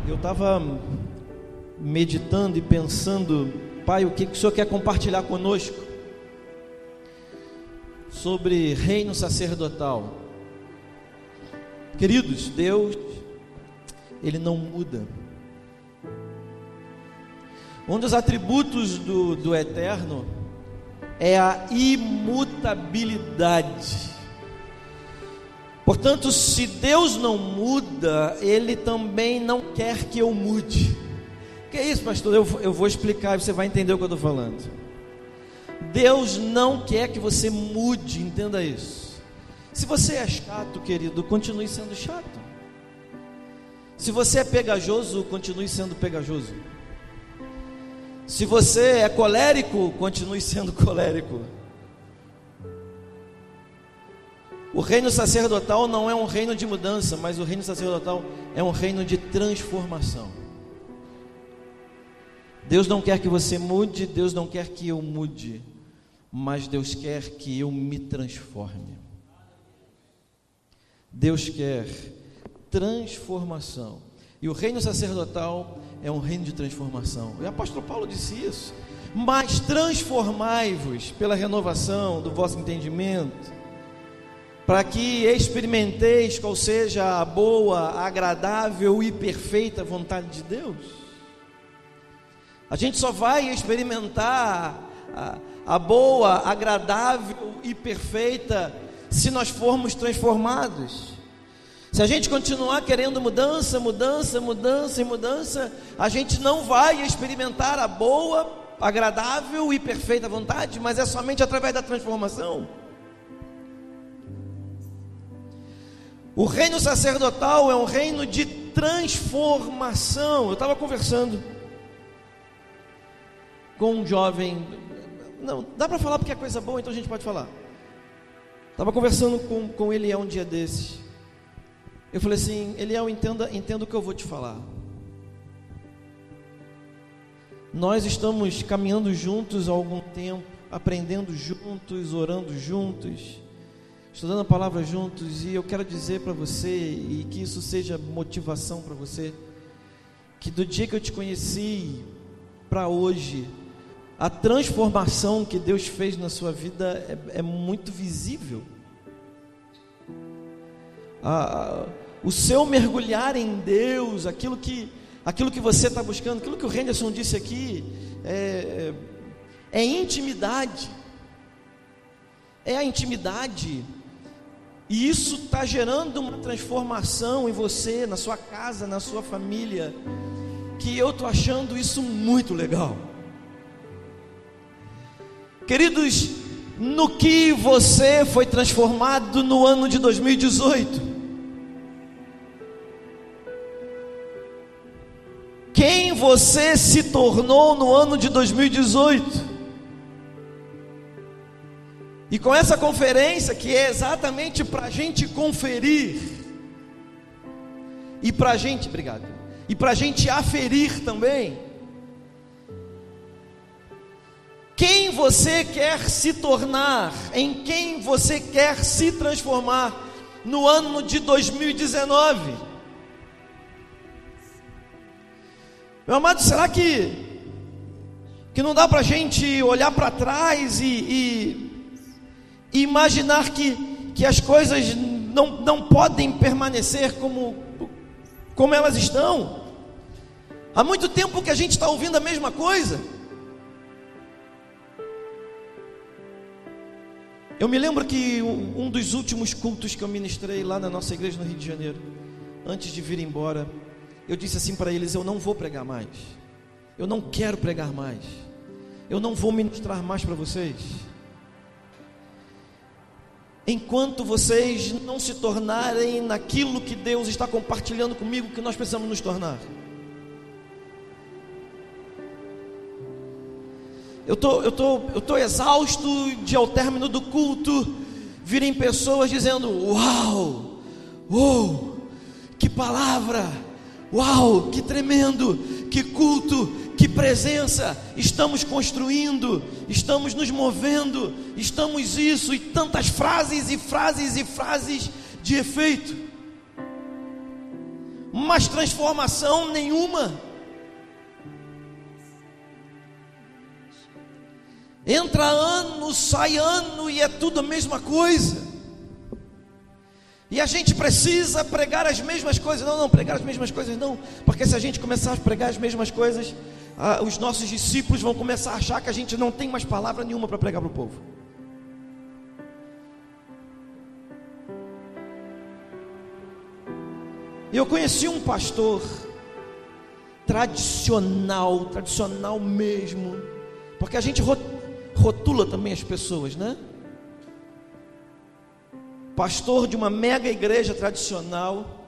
Eu estava meditando e pensando, Pai, o que o Senhor quer compartilhar conosco sobre reino sacerdotal. Queridos, Deus, Ele não muda. Um dos atributos do Eterno é a imutabilidade. Portanto, se Deus não muda, Ele também não quer que eu mude. Que é isso, pastor? Eu vou explicar e você vai entender o que eu estou falando. Deus não quer que você mude, entenda isso. Se você é chato, querido, continue sendo chato. Se você é pegajoso, continue sendo pegajoso. Se você é colérico, continue sendo colérico. O reino sacerdotal não é um reino de mudança, mas o reino sacerdotal é um reino de transformação. Deus não quer que você mude, Deus não quer que eu mude, mas Deus quer que eu me transforme. Deus quer transformação. E o reino sacerdotal é um reino de transformação. E o apóstolo Paulo disse isso. Mas transformai-vos pela renovação do vosso entendimento, para que experimenteis qual seja a boa, agradável e perfeita vontade de Deus. A gente só vai experimentar a boa, agradável e perfeita se nós formos transformados. Se a gente continuar querendo mudança, a gente não vai experimentar a boa, agradável e perfeita vontade, mas é somente através da transformação. O reino sacerdotal é um reino de transformação. Eu estava conversando com um jovem. Não, dá para falar porque é coisa boa, então a gente pode falar. Estava conversando com Eliel um dia desses. Eu falei assim: Eliel, entenda o que eu vou te falar. Nós estamos caminhando juntos há algum tempo, aprendendo juntos, orando juntos, estudando a palavra juntos, e eu quero dizer para você, e que isso seja motivação para você, que do dia que eu te conheci para hoje, a transformação que Deus fez na sua vida é muito visível. O seu mergulhar em Deus, aquilo que você está buscando, aquilo que o Henderson disse aqui, é intimidade. É a intimidade. E isso está gerando uma transformação em você, na sua casa, na sua família, que eu estou achando isso muito legal. Queridos, no que você foi transformado no ano de 2018? Quem você se tornou no ano de 2018? E com essa conferência, que é exatamente para a gente conferir, e para a gente, obrigado, e para a gente aferir também, quem você quer se tornar, em quem você quer se transformar no ano de 2019? Meu amado, será que não dá para a gente olhar para trás e imaginar que as coisas não podem permanecer como elas estão? Há muito tempo que a gente está ouvindo a mesma coisa. Eu me lembro que um dos últimos cultos que eu ministrei lá na nossa igreja no Rio de Janeiro, antes de vir embora, eu disse assim para eles: eu não vou pregar mais, eu não quero pregar mais, eu não vou ministrar mais para vocês, enquanto vocês não se tornarem naquilo que Deus está compartilhando comigo que nós precisamos nos tornar. Eu tô exausto de, ao término do culto, virem pessoas dizendo: uau, que palavra, uau, que tremendo, que culto, que presença, estamos construindo, estamos nos movendo, estamos isso, e tantas frases de efeito. mas transformação nenhuma. Entra ano, sai ano e é tudo a mesma coisa. E a gente precisa pregar as mesmas coisas. Não, pregar as mesmas coisas não. Porque se a gente começar a pregar as mesmas coisas, os nossos discípulos vão começar a achar que a gente não tem mais palavra nenhuma para pregar para o povo. Eu conheci um pastor tradicional mesmo, porque a gente rotula também as pessoas, né? Pastor de uma mega igreja tradicional.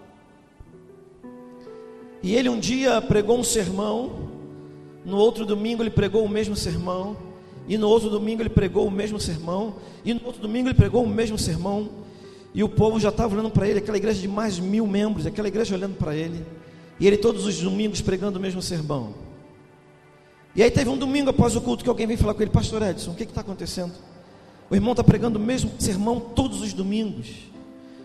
E ele um dia pregou um sermão, no outro domingo ele pregou o mesmo sermão, e no outro domingo ele pregou o mesmo sermão, e no outro domingo ele pregou o mesmo sermão, e o povo já estava olhando para ele, aquela igreja de mais de 1000 membros, aquela igreja olhando para ele, e ele todos os domingos pregando o mesmo sermão. E aí teve um domingo após o culto que alguém veio falar com ele: pastor Edson, o que está acontecendo? O irmão está pregando o mesmo sermão todos os domingos,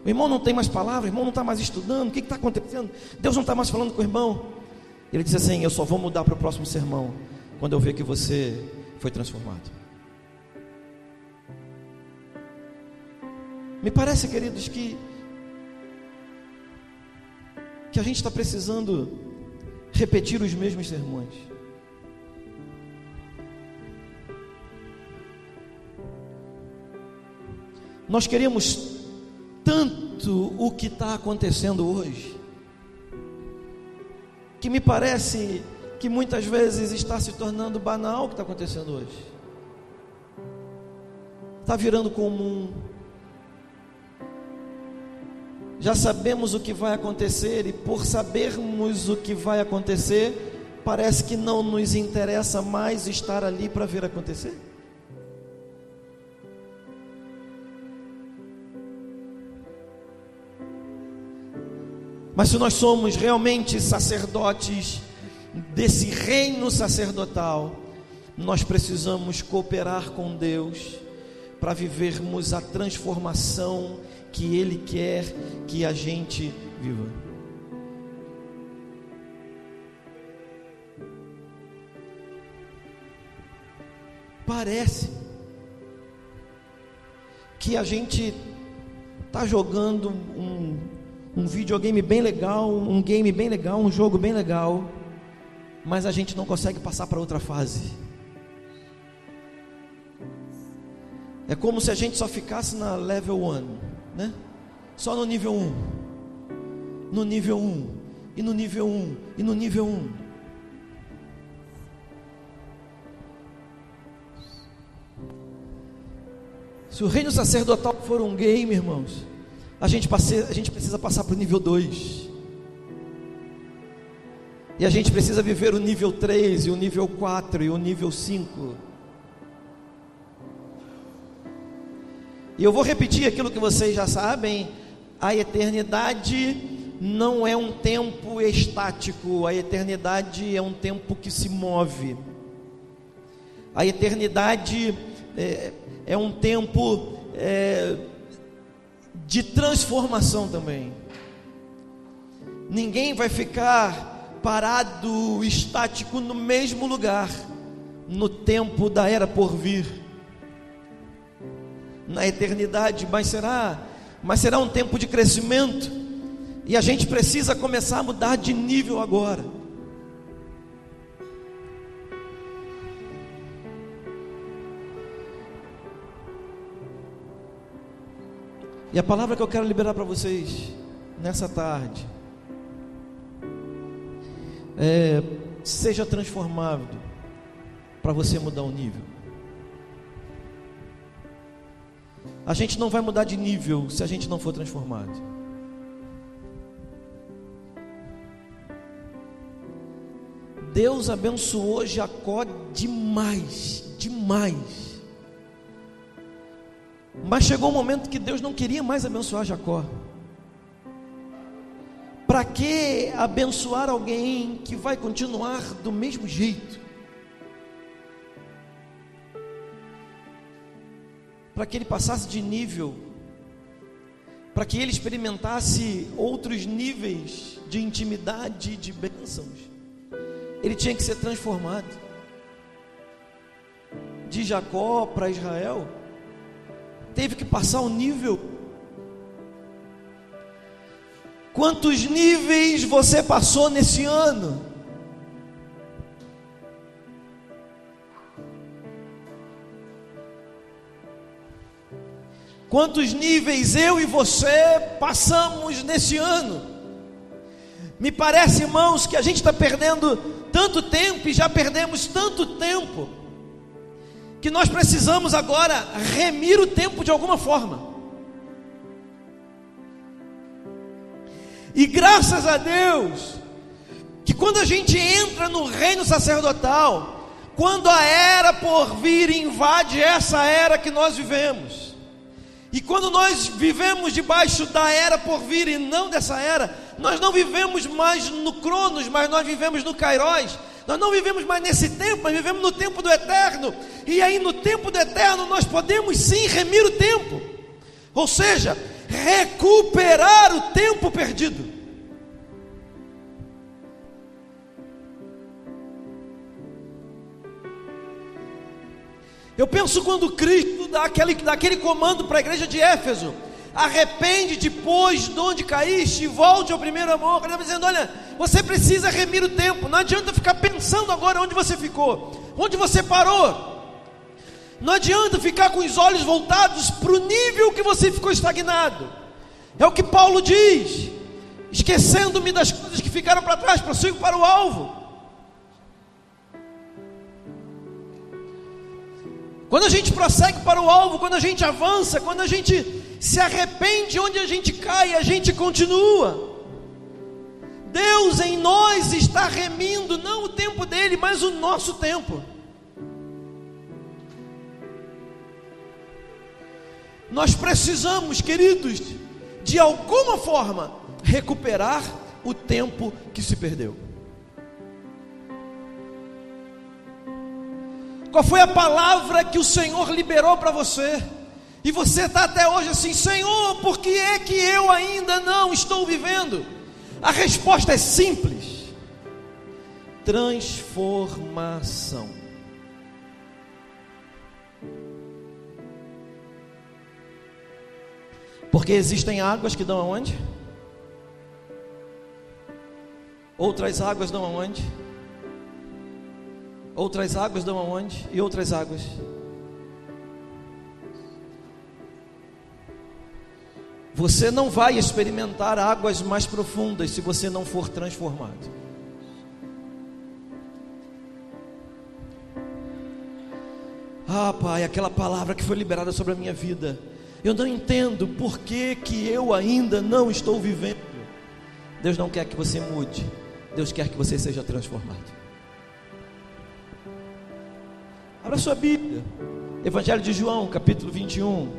o irmão não tem mais palavra, o irmão não está mais estudando, o que está acontecendo? Deus não está mais falando com o irmão. Ele disse assim: eu só vou mudar para o próximo sermão quando eu ver que você foi transformado. Me parece, queridos, que a gente está precisando repetir os mesmos sermões. Nós queremos tanto o que está acontecendo hoje, que me parece que muitas vezes está se tornando banal o que está acontecendo hoje. Está virando comum. Já sabemos o que vai acontecer, e por sabermos o que vai acontecer, parece que não nos interessa mais estar ali para ver acontecer. Mas se nós somos realmente sacerdotes desse reino sacerdotal, nós precisamos cooperar com Deus para vivermos a transformação que Ele quer que a gente viva. Parece que a gente está jogando um videogame bem legal, um game bem legal, um jogo bem legal, mas a gente não consegue passar para outra fase. É como se a gente só ficasse na level 1, né? Só no nível 1, no nível 1, e no nível 1, e no nível 1. Se o reino sacerdotal for um game, irmãos, a gente precisa passar para o nível 2. E a gente precisa viver o nível 3, e o nível 4, e o nível 5. E eu vou repetir aquilo que vocês já sabem: a eternidade não é um tempo estático, a eternidade é um tempo que se move. A eternidade é um tempo de transformação também. Ninguém vai ficar parado, estático no mesmo lugar no tempo da era por vir, na eternidade, mas será um tempo de crescimento, e a gente precisa começar a mudar de nível agora. E a palavra que eu quero liberar para vocês nessa tarde é: seja transformado para você mudar o nível. A gente não vai mudar de nível se a gente não for transformado. Deus abençoou Jacó demais, demais. Mas chegou um momento que Deus não queria mais abençoar Jacó. Para que abençoar alguém que vai continuar do mesmo jeito? Para que ele passasse de nível, para que ele experimentasse outros níveis de intimidade e de bênçãos, ele tinha que ser transformado. De Jacó para Israel, teve que passar um nível. Quantos níveis você passou nesse ano? Quantos níveis eu e você passamos nesse ano? Me parece, irmãos, que a gente está perdendo tanto tempo, e já perdemos tanto tempo, que nós precisamos agora remir o tempo de alguma forma. E graças a Deus, que quando a gente entra no reino sacerdotal, quando a era por vir invade essa era que nós vivemos, e quando nós vivemos debaixo da era por vir e não dessa era, nós não vivemos mais no Cronos, mas nós vivemos no Kairos. Nós não vivemos mais nesse tempo, mas vivemos no tempo do eterno. E aí no tempo do eterno nós podemos sim remir o tempo, ou seja, recuperar o tempo perdido. Eu penso quando Cristo dá aquele comando para a igreja de Éfeso: arrepende-te, pois, de onde caíste, e volte ao primeiro amor. Ele está dizendo: olha, você precisa remir o tempo. Não adianta ficar pensando agora onde você ficou, onde você parou. Não adianta ficar com os olhos voltados para o nível que você ficou estagnado. É o que Paulo diz: esquecendo-me das coisas que ficaram para trás, prossigo para o alvo. Quando a gente prossegue para o alvo, quando a gente avança, quando a gente se arrepende onde a gente cai, a gente continua. Deus em nós está remindo, não o tempo dele, mas o nosso tempo. Nós precisamos, queridos, de alguma forma, recuperar o tempo que se perdeu. Qual foi a palavra que o Senhor liberou para você? E você está até hoje assim: Senhor, por que é que eu ainda não estou vivendo? A resposta é simples: transformação. Porque existem águas que dão aonde? Outras águas dão aonde? Outras águas dão aonde? E outras águas? Você não vai experimentar águas mais profundas se você não for transformado. Ah, Pai, aquela palavra que foi liberada sobre a minha vida, eu não entendo por que eu ainda não estou vivendo. Deus não quer que você mude, Deus quer que você seja transformado. Abra sua Bíblia, Evangelho de João, capítulo 21.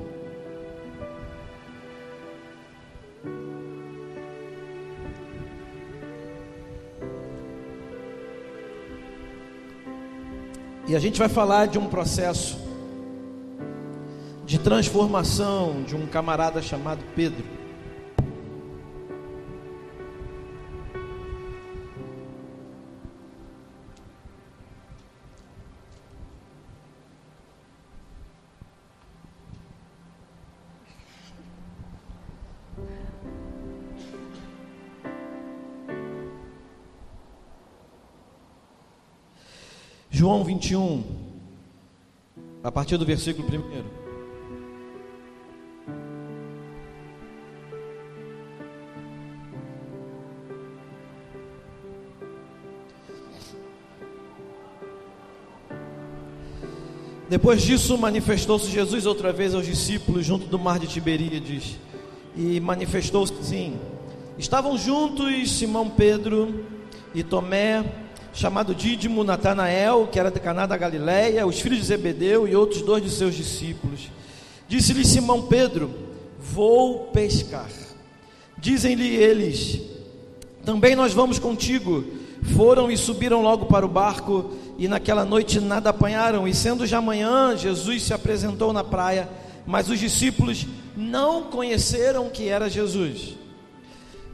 E a gente vai falar de um processo de transformação de um camarada chamado Pedro. João 21, a partir do versículo 1. Depois disso, manifestou-se Jesus outra vez aos discípulos junto do mar de Tiberíades, e manifestou-se assim: estavam juntos Simão Pedro e Tomé, chamado Dídimo, Natanael, que era de Caná da Galileia, os filhos de Zebedeu e outros 2 de seus discípulos. Disse-lhe Simão Pedro: vou pescar. Dizem-lhe eles: também nós vamos contigo. Foram e subiram logo para o barco, e naquela noite nada apanharam. E sendo já manhã, Jesus se apresentou na praia, mas os discípulos não conheceram que era Jesus.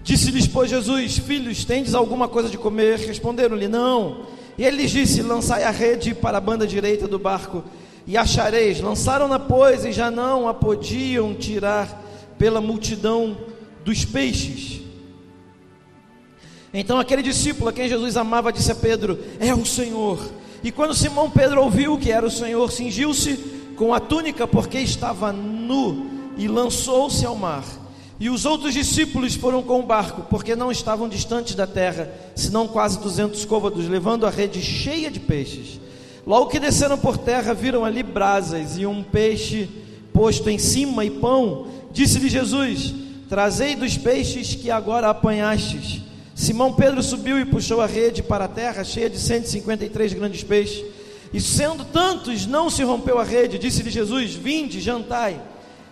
Disse-lhes, pois, Jesus: filhos, tendes alguma coisa de comer? Responderam-lhe: não. E ele lhes disse: lançai a rede para a banda direita do barco, e achareis. Lançaram-na, pois, e já não a podiam tirar pela multidão dos peixes. Então aquele discípulo a quem Jesus amava disse a Pedro: é o Senhor. E quando Simão Pedro ouviu que era o Senhor, cingiu-se com a túnica, porque estava nu, e lançou-se ao mar. E os outros discípulos foram com o barco, porque não estavam distantes da terra, senão quase 200 côvados, levando a rede cheia de peixes. Logo que desceram por terra, viram ali brasas e um peixe posto em cima e pão. Disse-lhe Jesus: trazei dos peixes que agora apanhastes. Simão Pedro subiu e puxou a rede para a terra, cheia de 153 grandes peixes. E sendo tantos, não se rompeu a rede. Disse-lhe Jesus: vinde, jantai.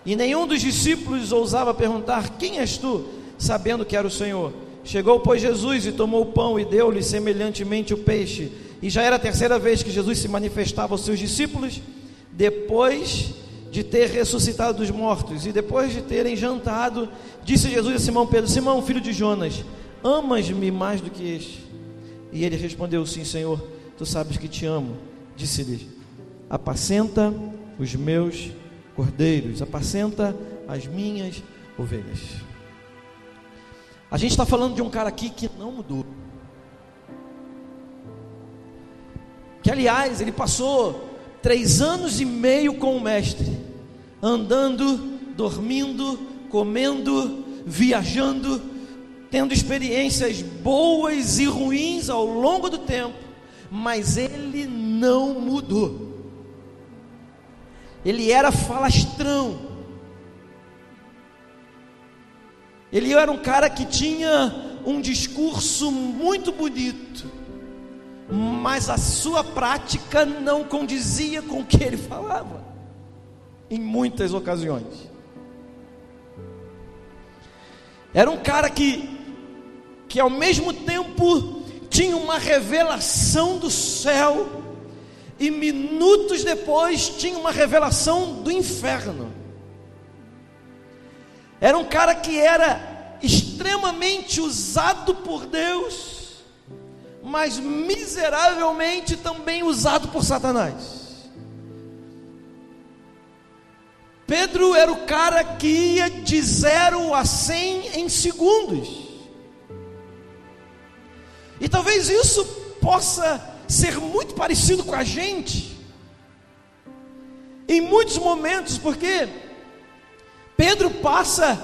E nenhum dos discípulos ousava perguntar: quem és tu? Sabendo que era o Senhor. Chegou, pois, Jesus e tomou o pão e deu-lhe semelhantemente o peixe. E já era a terceira vez que Jesus se manifestava aos seus discípulos, depois de ter ressuscitado dos mortos. E depois de terem jantado, disse Jesus a Simão Pedro: Simão, filho de Jonas, amas-me mais do que este? E ele respondeu: sim, Senhor, tu sabes que te amo. Disse-lhe: apacenta os meus cordeiros, apacenta as minhas ovelhas. A gente está falando de um cara aqui que não mudou, que aliás ele passou 3 anos e meio com o mestre, andando, dormindo, comendo, viajando, tendo experiências boas e ruins ao longo do tempo, mas ele não mudou. Ele era falastrão. Ele era um cara que tinha um discurso muito bonito, mas a sua prática não condizia com o que ele falava, em muitas ocasiões. Era um cara que ao mesmo tempo tinha uma revelação do céu, e minutos depois tinha uma revelação do inferno. Era um cara que era extremamente usado por Deus, mas miseravelmente também usado por Satanás. Pedro era o cara que ia de 0 a 100 em segundos. E talvez isso possa ser muito parecido com a gente em muitos momentos, porque Pedro passa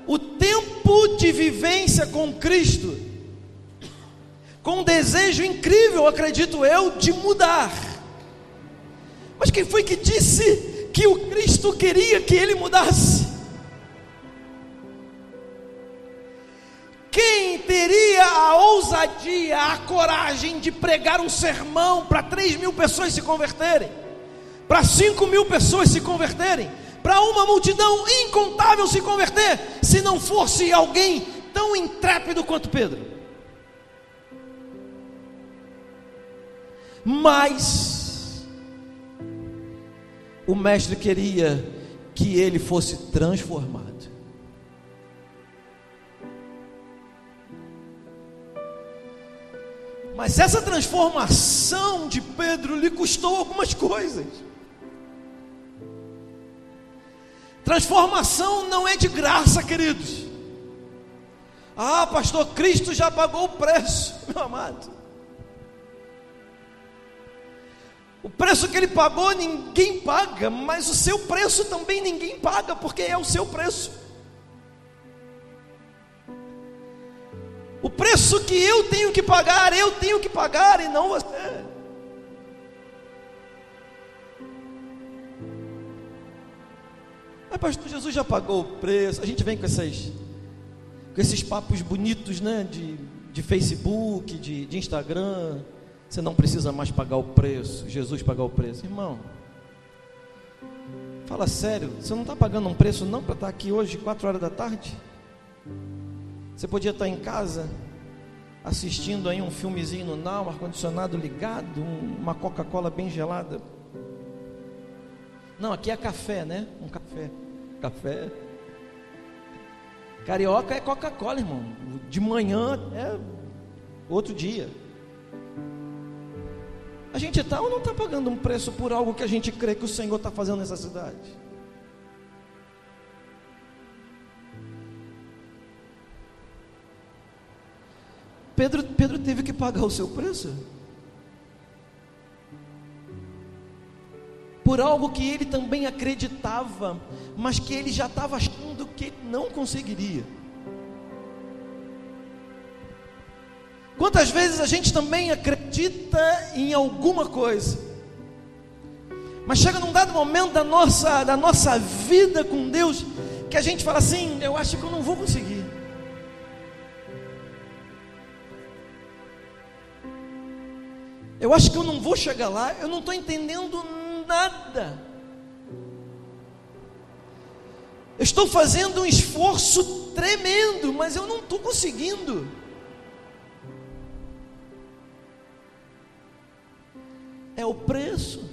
o tempo de vivência com Cristo com um desejo incrível, acredito eu, de mudar. Mas quem foi que disse que o Cristo queria que ele mudasse? Quem teria a ousadia, a coragem de pregar um sermão para 3.000 pessoas se converterem, para 5.000 pessoas se converterem, para uma multidão incontável se converter, se não fosse alguém tão intrépido quanto Pedro? Mas o mestre queria que ele fosse transformado. Mas essa transformação de Pedro lhe custou algumas coisas. Transformação não é de graça, queridos. Ah, pastor, Cristo já pagou o preço, meu amado. O preço que ele pagou ninguém paga, mas o seu preço também ninguém paga, porque é o seu preço. O preço que eu tenho que pagar e não você. Mas pastor, Jesus já pagou o preço. A gente vem com esses papos bonitos, né, de Facebook, de Instagram. Você não precisa mais pagar o preço, Jesus pagou o preço. Irmão, fala sério, você não está pagando um preço não para estar aqui hoje 4 horas da tarde? Você podia estar em casa assistindo aí um filmezinho no Now, ar-condicionado ligado, uma Coca-Cola bem gelada. Não, aqui é café, né? Um café. Carioca é Coca-Cola, irmão. De manhã é outro dia. A gente está ou não está pagando um preço por algo que a gente crê que o Senhor está fazendo nessa cidade? Pedro teve que pagar o seu preço por algo que ele também acreditava, mas que ele já estava achando que não conseguiria. Quantas vezes a gente também acredita em alguma coisa, mas chega num dado momento da nossa vida com Deus, que a gente fala assim: eu acho que eu não vou conseguir. Eu acho que eu não vou chegar lá, eu não estou entendendo nada. Eu estou fazendo um esforço tremendo, mas eu não estou conseguindo. É o preço.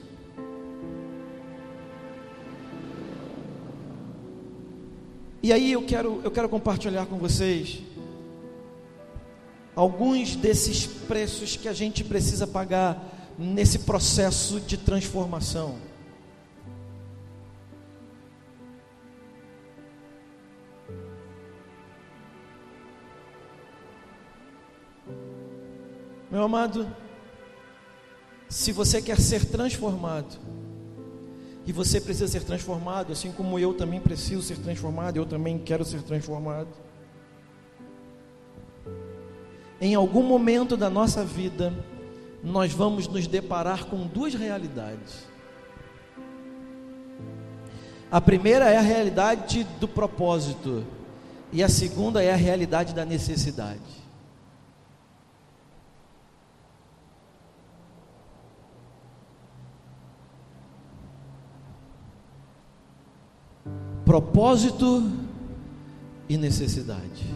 E aí eu quero compartilhar com vocês alguns desses preços que a gente precisa pagar nesse processo de transformação. Meu amado, se você quer ser transformado, e você precisa ser transformado, assim como eu também preciso ser transformado, eu também quero ser transformado. Em algum momento da nossa vida, nós vamos nos deparar com duas realidades. A primeira é a realidade do propósito, e a segunda é a realidade da necessidade. Propósito e necessidade.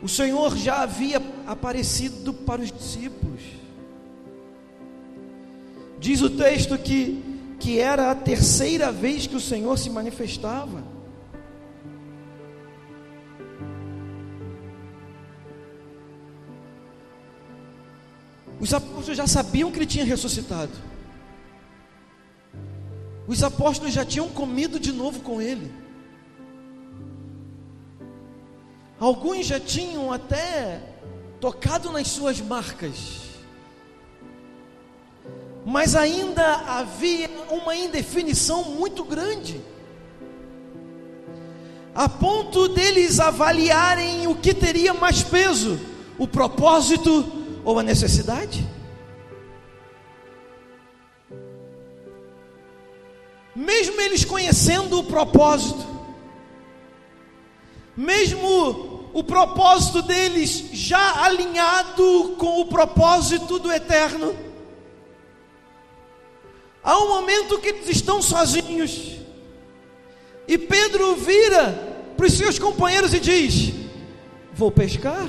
O Senhor já havia aparecido para os discípulos. Diz o texto que era a terceira vez que o Senhor se manifestava. Os apóstolos já sabiam que ele tinha ressuscitado. Os apóstolos já tinham comido de novo com ele. Alguns já tinham até tocado nas suas marcas. Mas ainda havia uma indefinição muito grande, a ponto deles avaliarem o que teria mais peso: o propósito ou a necessidade. Mesmo eles conhecendo o propósito, mesmo o propósito deles já alinhado com o propósito do eterno, há um momento que eles estão sozinhos, e Pedro vira para os seus companheiros e diz: vou pescar.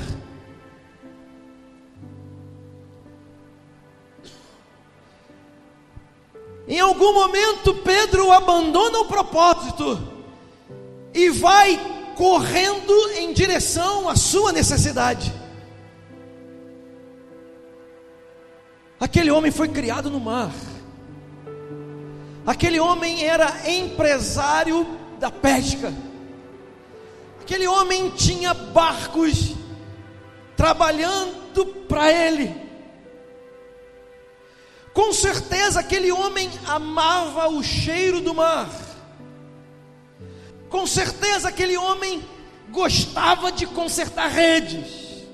Em algum momento Pedro abandona o propósito e vai correndo em direção à sua necessidade. Aquele homem foi criado no mar. Aquele homem era empresário da pesca. Aquele homem tinha barcos trabalhando para ele. Com certeza aquele homem amava o cheiro do mar. Com certeza aquele homem gostava de consertar redes.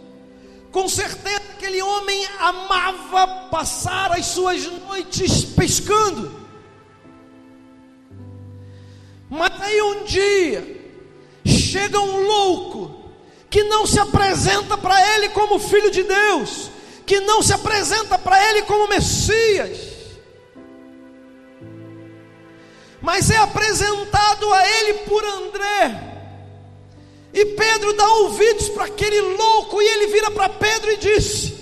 Com certeza aquele homem amava passar as suas noites pescando. Mas aí um dia chega um louco que não se apresenta para ele como filho de Deus, que não se apresenta para ele como Messias, mas é apresentado a ele por André. E Pedro dá ouvidos para aquele louco, e ele vira para Pedro e diz: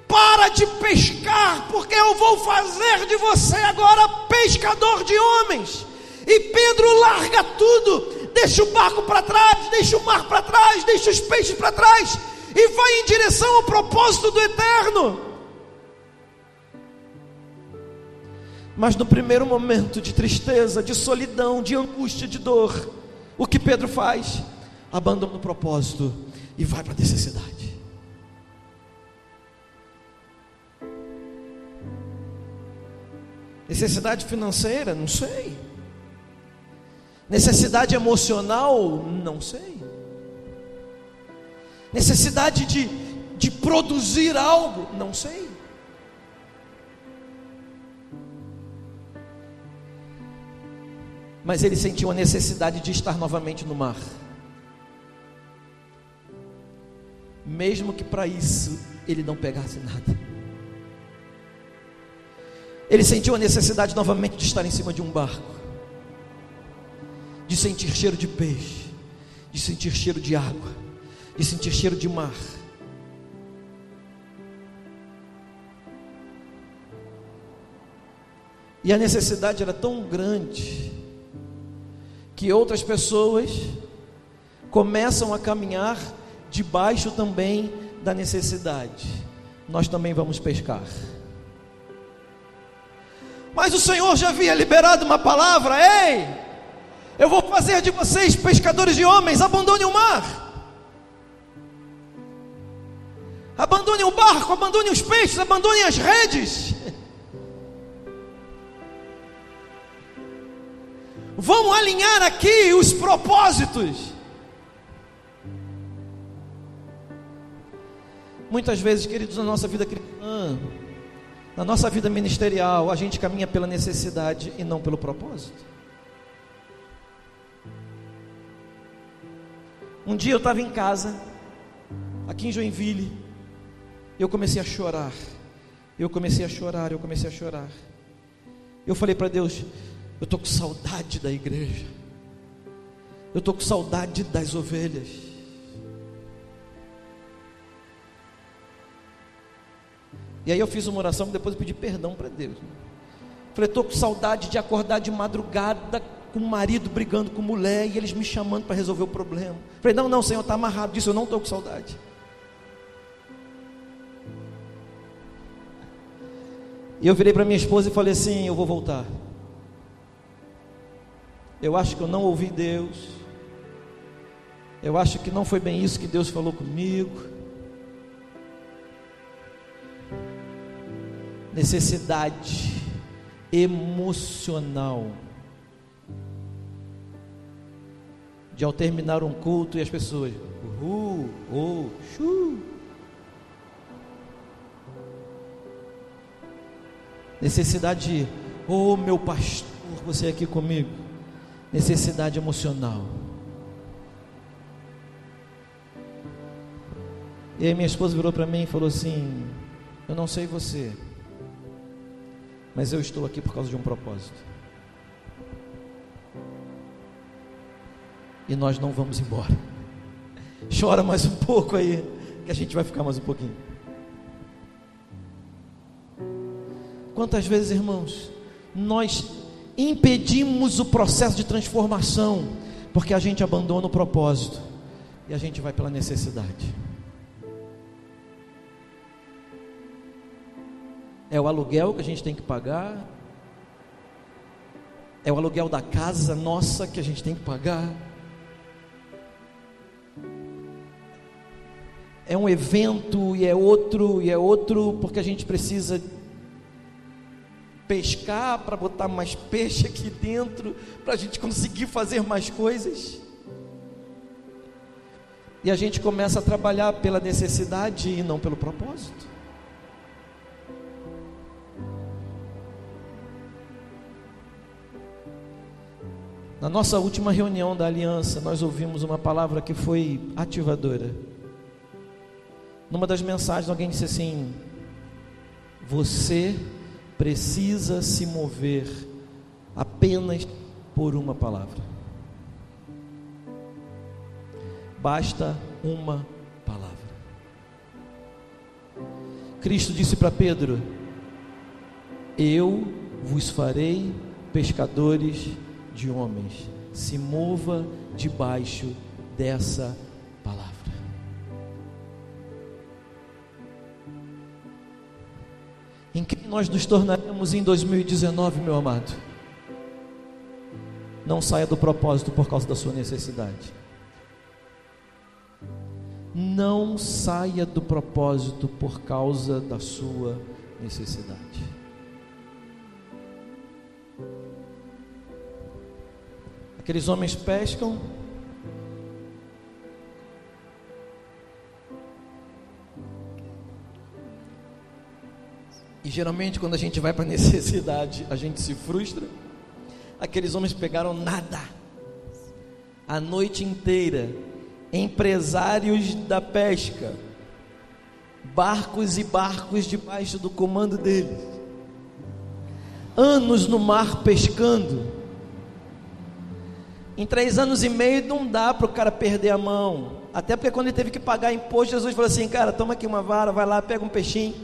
para de pescar, porque eu vou fazer de você agora pescador de homens. E Pedro larga tudo, deixa o barco para trás, deixa o mar para trás, deixa os peixes para trás e vai em direção ao propósito do eterno. Mas no primeiro momento de tristeza, de solidão, de angústia, de dor, o que Pedro faz? Abandona o propósito e vai para a necessidade. Necessidade financeira? Não sei. Necessidade emocional? Não sei. Necessidade de produzir algo? Não sei. Mas ele sentiu a necessidade de estar novamente no mar, mesmo que para isso ele não pegasse nada. Ele sentiu a necessidade novamente de estar em cima de um barco, de sentir cheiro de peixe, de sentir cheiro de água, de sentir cheiro de mar. E a necessidade era tão grande que outras pessoas começam a caminhar debaixo também da necessidade. Nós também vamos pescar. Mas o Senhor já havia liberado uma palavra: ei, eu vou fazer de vocês pescadores de homens. Abandone o mar, abandone o barco, abandone os peixes, abandone as redes. Vamos alinhar aqui os propósitos. Muitas vezes, queridos, na nossa vida cristã, na nossa vida ministerial, a gente caminha pela necessidade e não pelo propósito. Um dia eu estava em casa, aqui em Joinville, e eu comecei a chorar. Eu comecei a chorar. Eu falei para Deus: eu estou com saudade da igreja, eu estou com saudade das ovelhas. E aí eu fiz uma oração, depois eu pedi perdão para Deus. Falei: estou com saudade de acordar de madrugada com o marido brigando com mulher e eles me chamando para resolver o problema. Falei: não, Senhor, está amarrado disso, eu não estou com saudade. E eu virei para minha esposa e falei assim: eu vou voltar. Eu acho que eu não ouvi Deus. Eu acho que não foi bem isso que Deus falou comigo. Necessidade emocional de, ao terminar um culto, e as pessoas necessidade de: oh, meu pastor, você aqui comigo. Necessidade emocional. E aí minha esposa virou para mim e falou assim: eu não sei você, mas eu estou aqui por causa de um propósito, e nós não vamos embora. Chora mais um pouco aí, que a gente vai ficar mais um pouquinho. Quantas vezes, irmãos, nós impedimos o processo de transformação porque a gente abandona o propósito e a gente vai pela necessidade. É o aluguel que a gente tem que pagar, é o aluguel da casa nossa que a gente tem que pagar, é um evento e é outro porque a gente precisa pescar para botar mais peixe aqui dentro, para a gente conseguir fazer mais coisas. E a gente começa a trabalhar pela necessidade e não pelo propósito. Na nossa última reunião da aliança, nós ouvimos uma palavra que foi ativadora. Numa das mensagens, alguém disse assim: você precisa se mover apenas por uma palavra. Basta uma palavra. Cristo disse para Pedro: eu vos farei pescadores de homens. se mova debaixo dessa palavra. Em quem nós nos tornaremos em 2019, meu amado? Não saia do propósito por causa da sua necessidade. Não saia do propósito por causa da sua necessidade. Aqueles homens pescam, e geralmente quando a gente vai para a necessidade, a gente se frustra. Aqueles homens pegaram nada, a noite inteira, empresários da pesca, barcos e barcos debaixo do comando deles, anos no mar pescando. Em 3 anos e meio não dá para o cara perder a mão, até porque quando ele teve que pagar imposto, Jesus falou assim: cara, toma aqui uma vara, vai lá, pega um peixinho,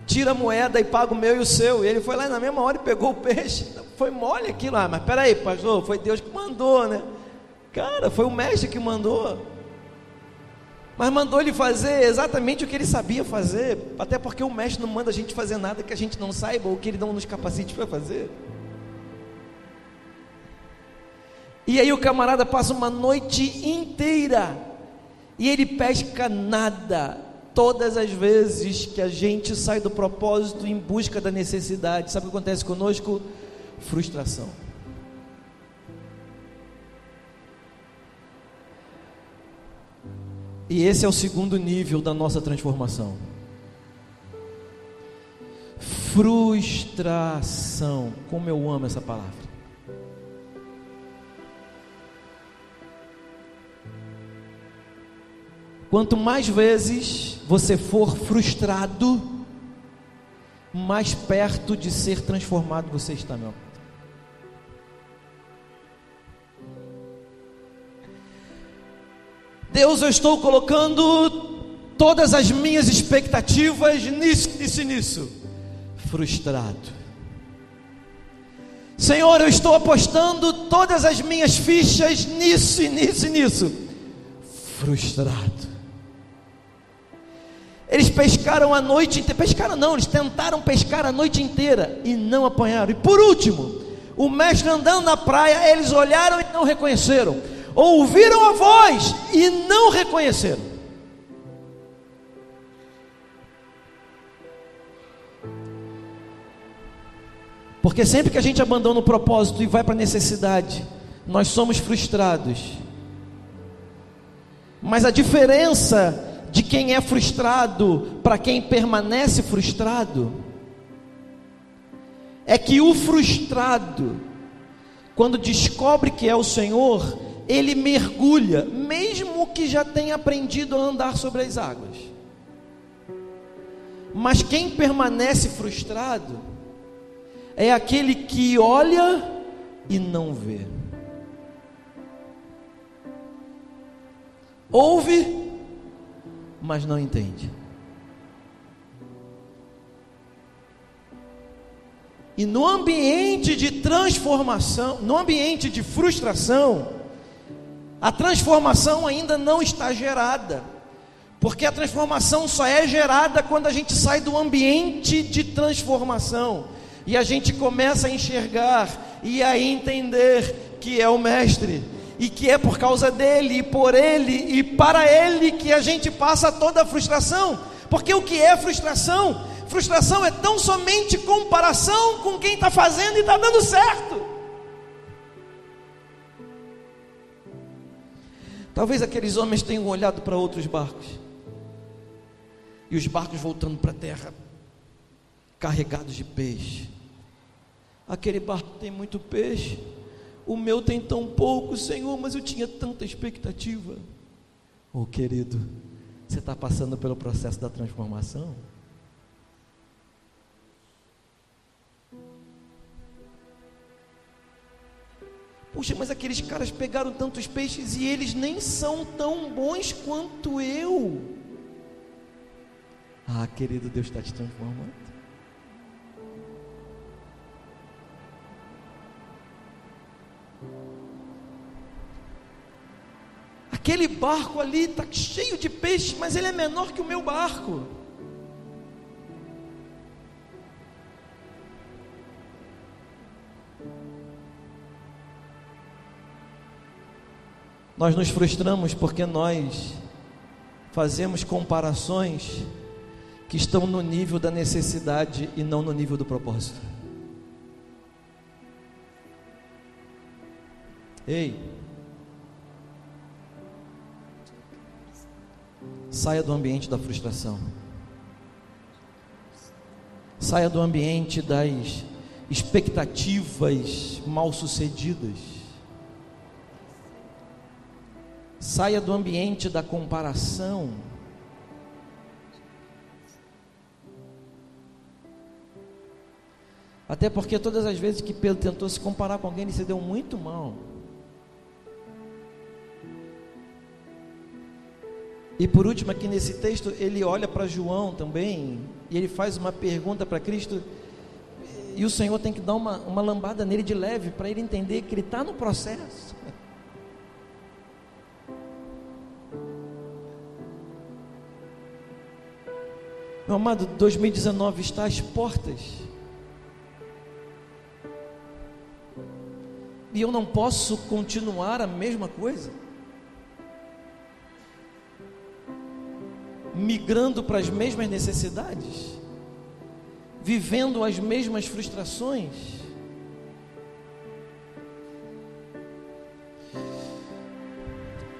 tira a moeda e paga o meu e o seu. E ele foi lá e na mesma hora pegou o peixe. Foi mole aquilo lá, mas peraí, pastor, foi Deus que mandou, né? Cara, foi o mestre que mandou, mas mandou ele fazer exatamente o que ele sabia fazer, até porque o mestre não manda a gente fazer nada que a gente não saiba, ou que ele não nos capacite para fazer. E aí o camarada passa uma noite inteira, e ele pesca nada. Todas as vezes que a gente sai do propósito em busca da necessidade, sabe o que acontece conosco? Frustração. E esse é o segundo nível da nossa transformação. Frustração. Como eu amo essa palavra. Quanto mais vezes você for frustrado, mais perto de ser transformado você está, meu amado. Deus, eu estou colocando todas as minhas expectativas nisso. Frustrado. Senhor, eu estou apostando todas as minhas fichas nisso. Frustrado. Eles pescaram a noite inteira, eles tentaram pescar a noite inteira e não apanharam. E por último, o mestre andando na praia, eles olharam e não reconheceram, ouviram a voz e não reconheceram. Porque sempre que a gente abandona o propósito e vai para a necessidade, nós somos frustrados. Mas a diferença de quem é frustrado para quem permanece frustrado é que o frustrado, quando descobre que é o Senhor, ele mergulha, mesmo que já tenha aprendido a andar sobre as águas. Mas quem permanece frustrado é aquele que olha e não vê, ouve, mas não entende. E no ambiente de transformação, no ambiente de frustração, a transformação ainda não está gerada, porque a transformação só é gerada quando a gente sai do ambiente de transformação e a gente começa a enxergar e a entender que é o Mestre, e que é por causa dele, e por ele, e para ele que a gente passa toda a frustração. Porque o que é frustração? Frustração é tão somente comparação com quem está fazendo e está dando certo. Talvez aqueles homens tenham olhado para outros barcos, e os barcos voltando para a terra, carregados de peixe. Aquele barco tem muito peixe, o meu tem tão pouco, Senhor, mas eu tinha tanta expectativa. Oh, querido, você está passando pelo processo da transformação? Puxa, mas aqueles caras pegaram tantos peixes e eles nem são tão bons quanto eu. Ah, querido, Deus está te transformando. aquele barco ali está cheio de peixe, mas ele é menor que o meu barco. Nós nos frustramos porque nós fazemos comparações que estão no nível da necessidade e não no nível do propósito. Ei, saia do ambiente da frustração, saia do ambiente das expectativas mal sucedidas, saia do ambiente da comparação. Até porque todas as vezes que Pedro tentou se comparar com alguém, ele se deu muito mal. E por último, aqui nesse texto, ele olha para João também, e ele faz uma pergunta para Cristo, e o Senhor tem que dar uma lambada nele de leve, para ele entender que ele está no processo. Meu amado, 2019 está às portas, e eu não posso continuar a mesma coisa, migrando para as mesmas necessidades, vivendo as mesmas frustrações.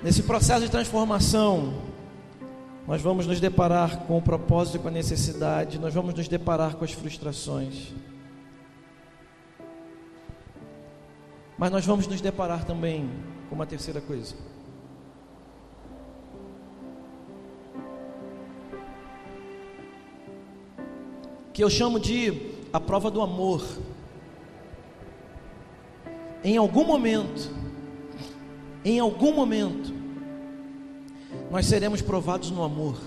Nesse processo de transformação, nós vamos nos deparar com o propósito e com a necessidade, nós vamos nos deparar com as frustrações, mas nós vamos nos deparar também com uma terceira coisa, que eu chamo de a prova do amor. Em algum momento, nós seremos provados no amor.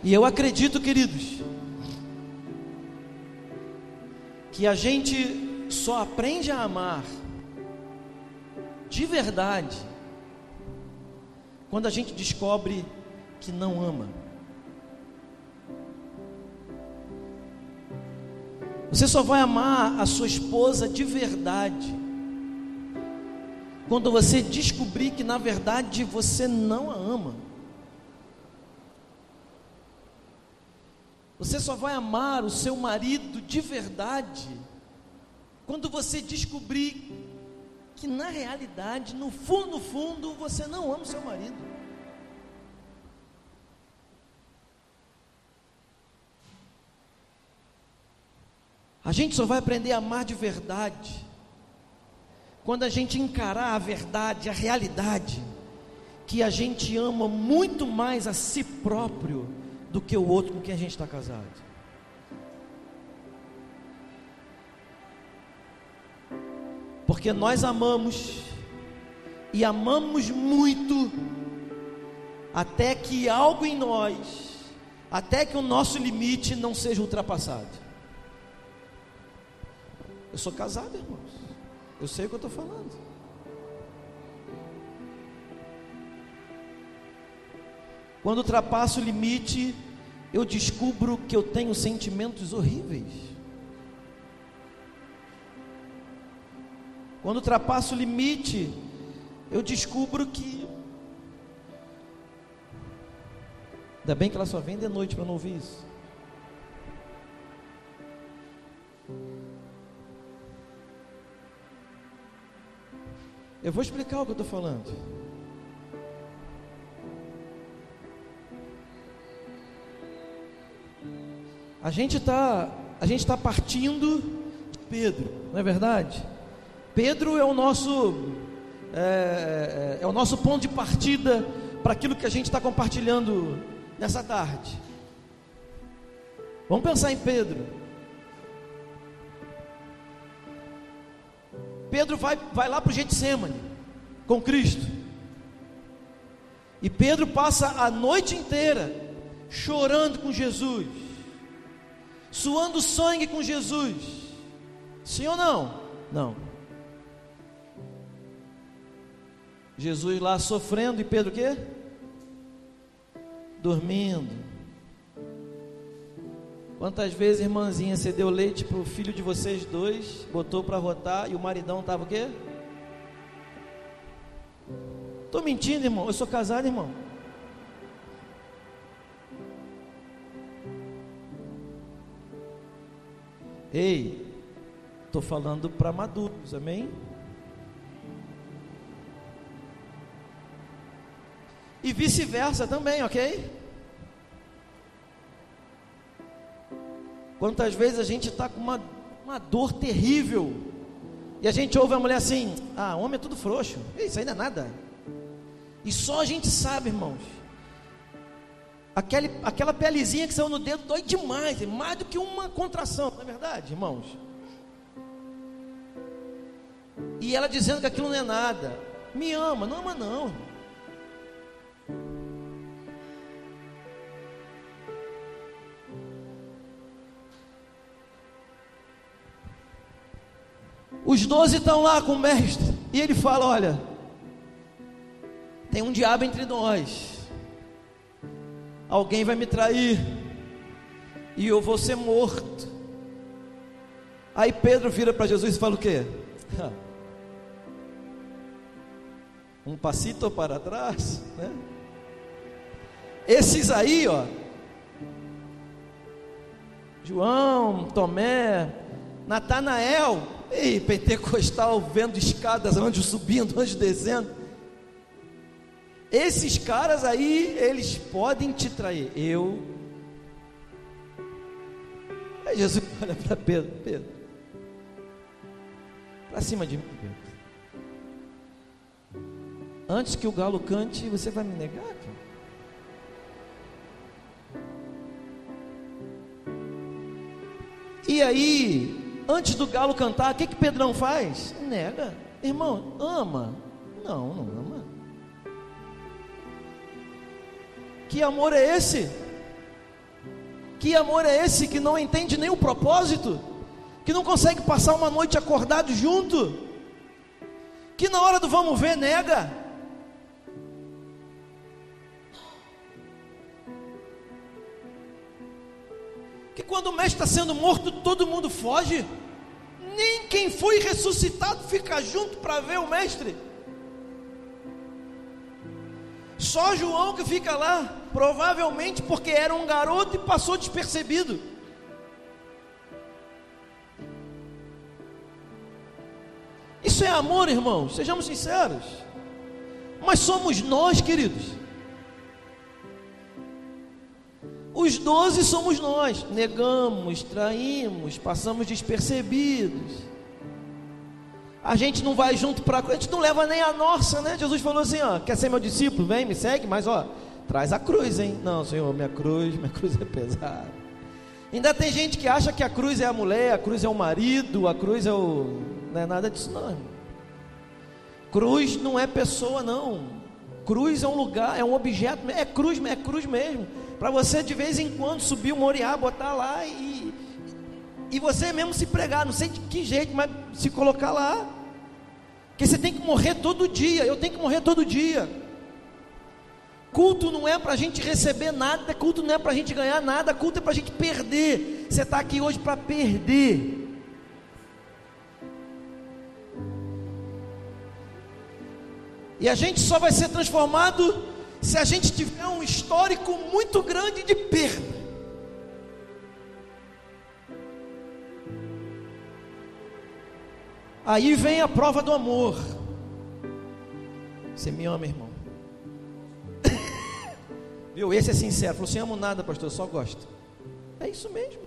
E eu acredito, queridos, que a gente só aprende a amar de verdade quando a gente descobre que não ama. Você só vai amar a sua esposa de verdade quando você descobrir que na verdade você não a ama. Você só vai amar o seu marido de verdade quando você descobrir que na realidade, no fundo, você não ama o seu marido. A gente só vai aprender a amar de verdade quando a gente encarar a verdade, a realidade, que a gente ama muito mais a si próprio do que o outro com quem a gente está casado. Porque nós amamos, e amamos muito, até que algo em nós, até que o nosso limite não seja ultrapassado. Eu sou casado, irmãos, eu sei o que eu estou falando. Quando ultrapasso o limite, eu descubro que eu tenho sentimentos horríveis. Quando ultrapasso o limite, eu descubro que... Ainda bem que ela só vem de noite para não ouvir isso. Eu vou explicar o que eu estou falando. A gente está partindo de Pedro, não é verdade? Pedro é o nosso ponto de partida para aquilo que a gente está compartilhando nessa tarde. Vamos pensar em Pedro. Pedro vai lá para o Getsêmani com Cristo, e Pedro passa a noite inteira chorando com Jesus, suando sangue com Jesus. Sim ou não? Não. Jesus lá sofrendo e Pedro o quê? Dormindo. Quantas vezes, irmãzinha, você deu leite para o filho de vocês dois, botou para rotar e o maridão estava o quê? Estou mentindo, irmão, eu sou casado, irmão. Ei, estou falando para maduros, amém? E vice-versa também, ok? Quantas vezes a gente está com uma dor terrível e a gente ouve a mulher assim: ah, homem é tudo frouxo, isso aí não é nada. E só a gente sabe, irmãos, aquela pelezinha que saiu no dedo dói demais, é mais do que uma contração, não é verdade, irmãos? E ela dizendo que aquilo não é nada. Me ama, não ama não, irmão. Os 12 estão lá com o mestre e ele fala: olha, tem um diabo entre nós, alguém vai me trair e eu vou ser morto. Aí Pedro vira para Jesus e fala o quê? Um passito para trás, né? Esses aí, ó, João, Tomé, Natanael, ei, pentecostal, vendo escadas, anjos subindo, anjos descendo. Esses caras aí, eles podem te trair. Aí Jesus olha para Pedro: Pedro, para cima de mim, Pedro. Antes que o galo cante, você vai me negar, cara? E aí, antes do galo cantar, o que Pedrão faz? Nega. Irmão, ama? Não, não ama. Que amor é esse? Que amor é esse que não entende nem o propósito? Que não consegue passar uma noite acordado junto? Que na hora do vamos ver nega? Que quando o mestre está sendo morto, todo mundo foge? Nem quem foi ressuscitado fica junto para ver o mestre. Só João que fica lá, provavelmente porque era um garoto e passou despercebido. Isso é amor, irmãos, sejamos sinceros. Mas somos nós, queridos. Os 12 somos nós. Negamos, traímos, passamos despercebidos. A gente não vai junto para a gente não leva nem a nossa, né? Jesus falou assim: ó, quer ser meu discípulo? Vem, me segue, mas ó, traz a cruz, hein? Não, Senhor, minha cruz é pesada. Ainda tem gente que acha que a cruz é a mulher, a cruz é o marido, a cruz é o... Não é nada disso não, irmão. Cruz não é pessoa não. Cruz é um lugar, é um objeto, é cruz mesmo. Para você de vez em quando subir o Moriá, botar lá e você mesmo se pregar, não sei de que jeito, mas se colocar lá. Porque você tem que morrer todo dia, eu tenho que morrer todo dia. Culto não é para a gente receber nada, culto não é para a gente ganhar nada, culto é para a gente perder. Você está aqui hoje para perder. E a gente só vai ser transformado se a gente tiver um histórico muito grande de perda. Aí vem a prova do amor. Você me ama, irmão? Viu? Esse é sincero. Falou assim: amo nada, pastor, eu só gosto. É isso mesmo.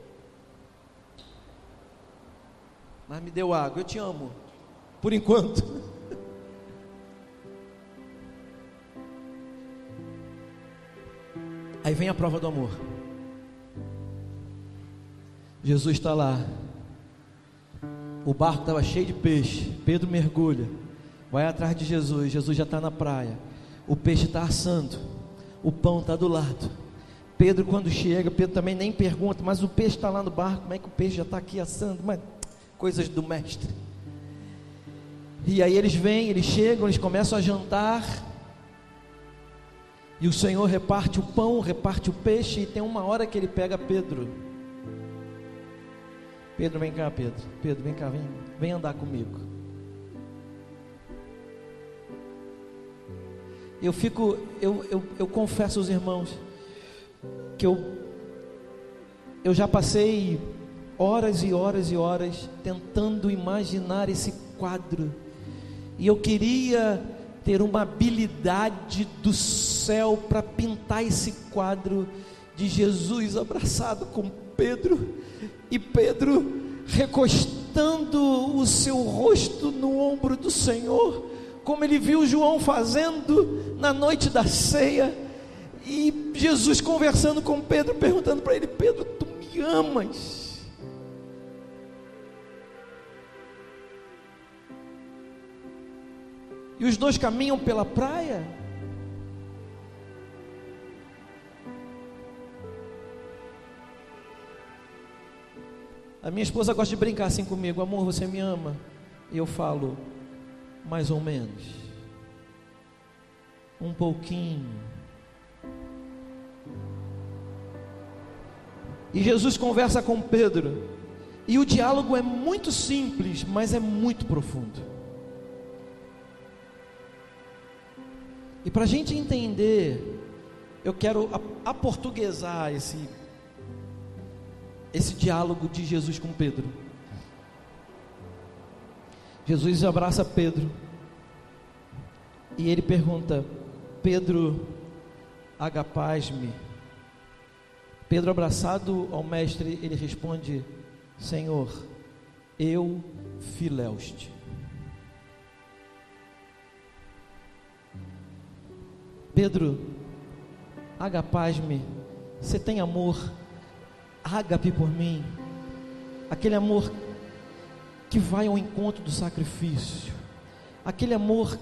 Mas me deu água, eu te amo. Por enquanto. Aí vem a prova do amor. Jesus está lá. O barco estava cheio de peixe. Pedro mergulha, vai atrás de Jesus. Jesus já está na praia. O peixe está assando, o pão está do lado. Pedro, quando chega, Pedro também nem pergunta: mas o peixe está lá no barco, como é que o peixe já está aqui assando? Mas coisas do mestre. E aí eles vêm, eles chegam, eles começam a jantar, e o Senhor reparte o pão, reparte o peixe, e tem uma hora que ele pega Pedro. Pedro, vem cá, Pedro. Pedro, vem cá, vem andar comigo. Eu confesso aos irmãos que eu já passei horas e horas e horas tentando imaginar esse quadro, e eu queria ter uma habilidade do céu para pintar esse quadro de Jesus abraçado com Pedro, e Pedro recostando o seu rosto no ombro do Senhor, como ele viu João fazendo na noite da ceia, e Jesus conversando com Pedro, perguntando para ele: Pedro, tu me amas? E os dois caminham pela praia. A minha esposa gosta de brincar assim comigo: amor, você me ama? E eu falo: mais ou menos, um pouquinho. E Jesus conversa com Pedro, e o diálogo é muito simples, mas é muito profundo. E para a gente entender, eu quero aportuguesar esse diálogo de Jesus com Pedro. Jesus abraça Pedro, e ele pergunta: Pedro, agapás-me? Pedro, abraçado ao mestre, ele responde: Senhor, eu filéus-te. Pedro, agapás-me? Você tem amor ágape por mim? Aquele amor que vai ao encontro do sacrifício, aquele amor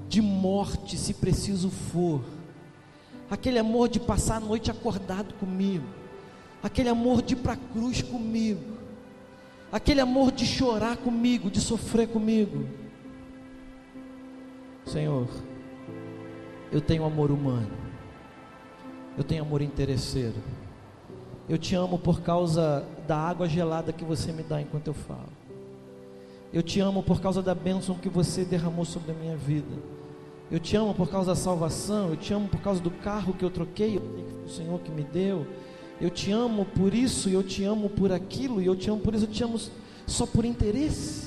de morte, se preciso for, aquele amor de passar a noite acordado comigo, aquele amor de ir para a cruz comigo, aquele amor de chorar comigo, de sofrer comigo. Senhor, eu tenho amor humano, eu tenho amor interesseiro, eu te amo por causa da água gelada que você me dá enquanto eu falo, eu te amo por causa da bênção que você derramou sobre a minha vida, eu te amo por causa da salvação, eu te amo por causa do carro que eu troquei, o Senhor que me deu, eu te amo por isso, eu te amo por aquilo, e eu te amo por isso, eu te amo só por interesse.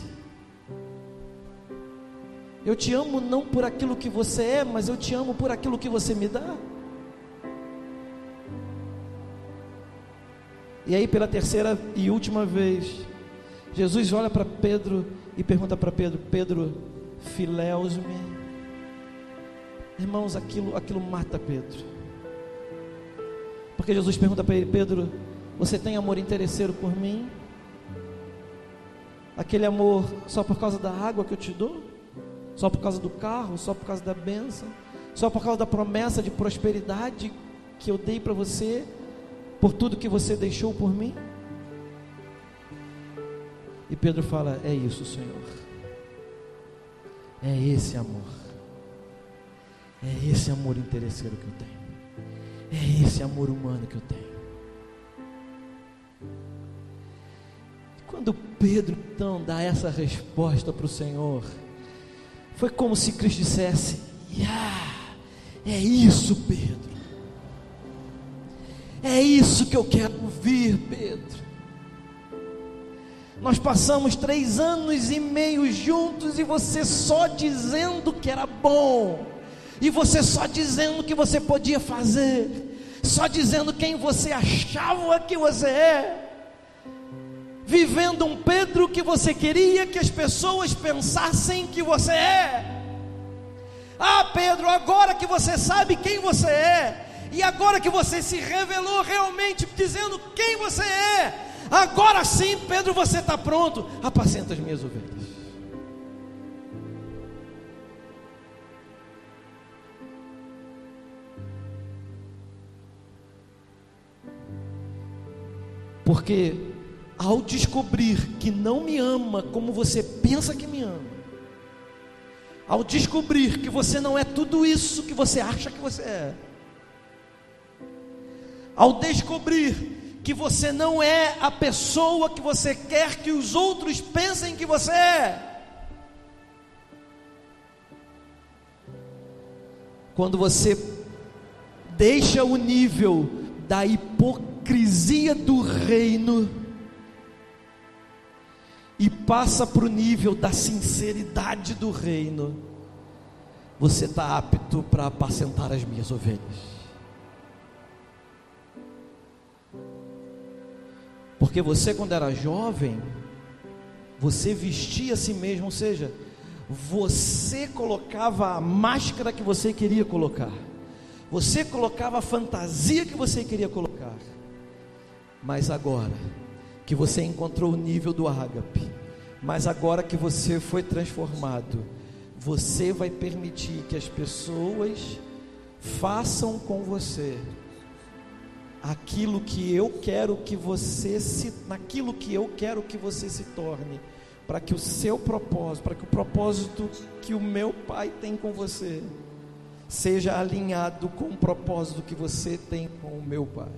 Eu te amo não por aquilo que você é, mas eu te amo por aquilo que você me dá. E aí, pela terceira e última vez, Jesus olha para Pedro e pergunta para Pedro: Pedro, filéus-me? Irmãos, aquilo mata Pedro, porque Jesus pergunta para ele: Pedro, você tem amor interesseiro por mim? Aquele amor só por causa da água que eu te dou? Só por causa do carro? Só por causa da bênção? Só por causa da promessa de prosperidade que eu dei para você? Por tudo que você deixou por mim? E Pedro fala: é isso, Senhor, é esse amor, é esse amor interesseiro que eu tenho, é esse amor humano que eu tenho. Quando Pedro então dá essa resposta para o Senhor, foi como se Cristo dissesse: é isso, Pedro, é isso que eu quero ouvir, Pedro. Nós passamos 3 anos e meio juntos, e você só dizendo que era bom, e você só dizendo que você podia fazer, só dizendo quem você achava que você é, vivendo um Pedro que você queria que as pessoas pensassem que você é. Ah, Pedro, agora que você sabe quem você é, e agora que você se revelou realmente dizendo quem você é, agora sim, Pedro, você está pronto, apacenta as minhas ovelhas. Porque ao descobrir que não me ama como você pensa que me ama, ao descobrir que você não é tudo isso que você acha que você é, ao descobrir que você não é a pessoa que você quer que os outros pensem que você é, quando você deixa o nível da hipocrisia do reino e passa para o nível da sinceridade do reino, você está apto para apacentar as minhas ovelhas. Porque você, quando era jovem, você vestia a si mesmo, ou seja, você colocava a máscara que você queria colocar, você colocava a fantasia que você queria colocar. Mas agora que você encontrou o nível do ágape, mas agora que você foi transformado, você vai permitir que as pessoas façam com você aquilo que eu quero que você naquilo que eu quero que você se torne, para que o seu propósito, para que o propósito que o meu Pai tem com você seja alinhado com o propósito que você tem com o meu Pai.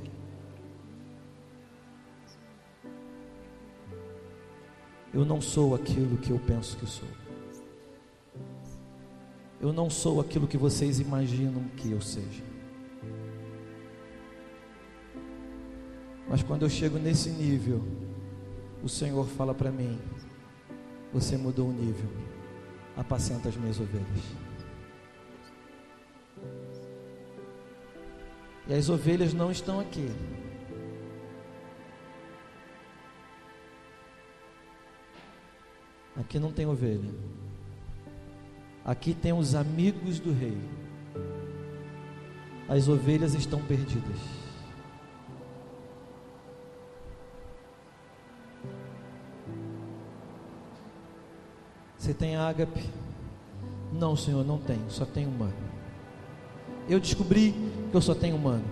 Eu não sou aquilo que eu penso que sou. Eu não sou aquilo que vocês imaginam que eu seja. Mas quando eu chego nesse nível, o Senhor fala para mim: você mudou o nível, apacenta as minhas ovelhas. E as ovelhas não estão aqui. Aqui não tem ovelha. Aqui tem os amigos do rei. As ovelhas estão perdidas. Você tem ágape? Não, Senhor, não tenho, só tenho humano. Eu descobri que eu só tenho humano.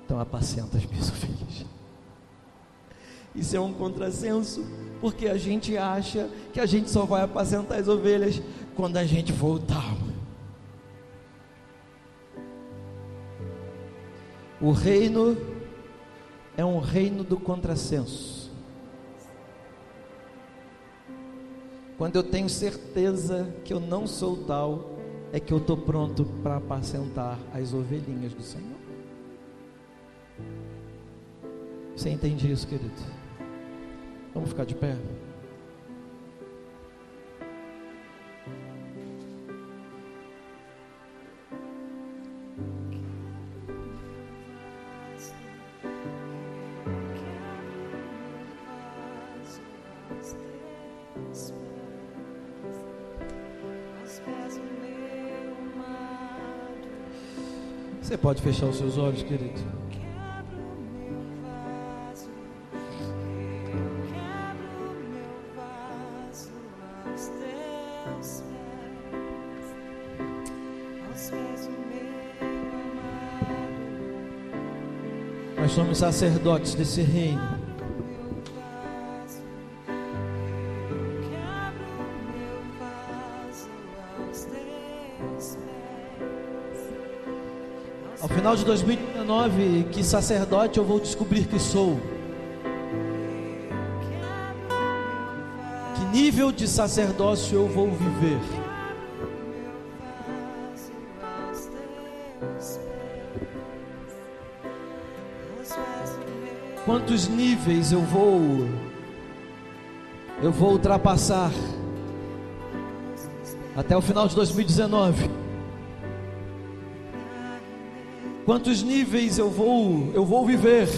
Então apacenta as minhas ovelhas. Isso é um contrassenso, porque a gente acha que a gente só vai apacentar as ovelhas quando a gente voltar. O reino é um reino do contrassenso. Quando eu tenho certeza que eu não sou tal, é que eu estou pronto para apacentar as ovelhinhas do Senhor. Você entende isso, querido? Vamos ficar de pé? Você pode fechar os seus olhos, querido? Nós somos sacerdotes desse reino. Ao final de 2019, que sacerdote eu vou descobrir que sou? Que nível de sacerdócio eu vou viver? Quantos níveis eu vou ultrapassar até o final de 2019? Quantos níveis eu vou viver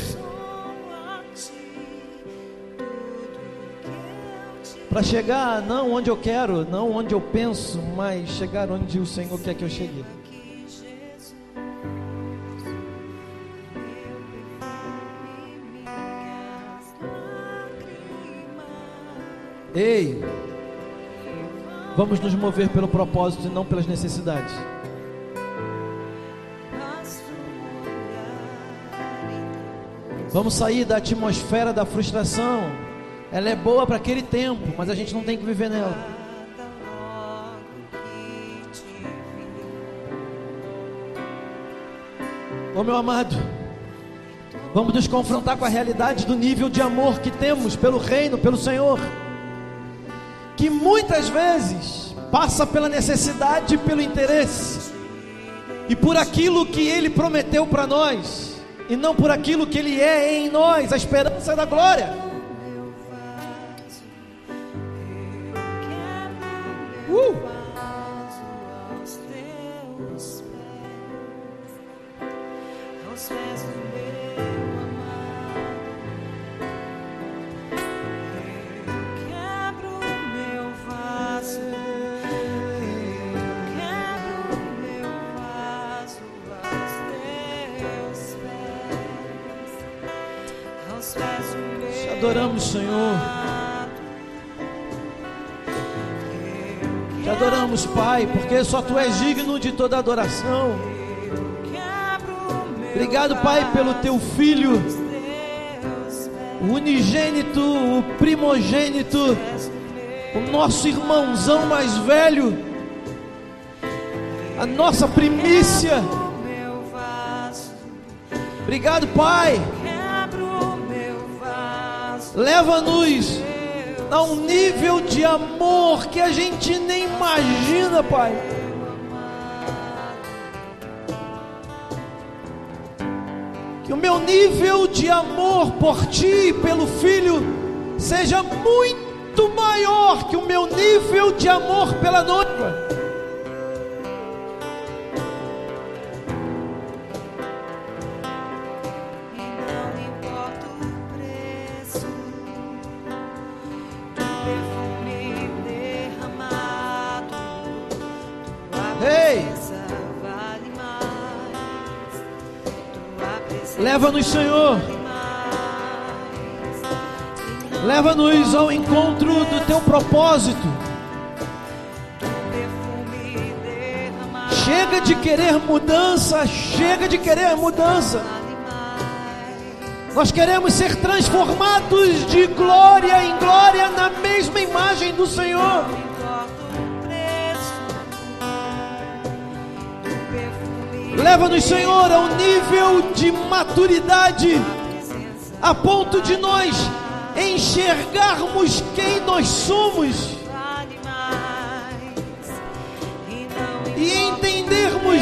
para chegar não onde eu quero, não onde eu penso, mas chegar onde o Senhor quer que eu chegue? Ei, vamos nos mover pelo propósito e não pelas necessidades. Vamos sair da atmosfera da frustração. Ela é boa para aquele tempo, mas a gente não tem que viver nela. Oh, meu amado, vamos nos confrontar com a realidade do nível de amor que temos pelo reino, pelo Senhor, que muitas vezes passa pela necessidade, pelo interesse e por aquilo que Ele prometeu para nós, e não por aquilo que Ele é em nós, a esperança da glória. Te adoramos, Senhor. Te adoramos, Pai, porque só Tu és digno de toda adoração. Obrigado, Pai, pelo Teu Filho, o unigênito, o primogênito, o nosso irmãozão mais velho, a nossa primícia. Obrigado, Pai. Leva-nos a um nível de amor que a gente nem imagina, Pai. Que o meu nível de amor por Ti e pelo Filho seja muito maior que o meu nível de amor pela noiva. Leva-nos, Senhor. Leva-nos ao encontro do Teu propósito. Chega de querer mudança. Chega de querer mudança. Nós queremos ser transformados de glória em glória na mesma imagem do Senhor. Leva-nos, Senhor, ao nível de maturidade, a ponto de nós enxergarmos quem nós somos e entendermos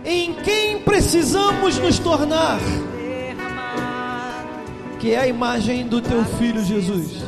em quem precisamos nos tornar, que é a imagem do Teu Filho Jesus.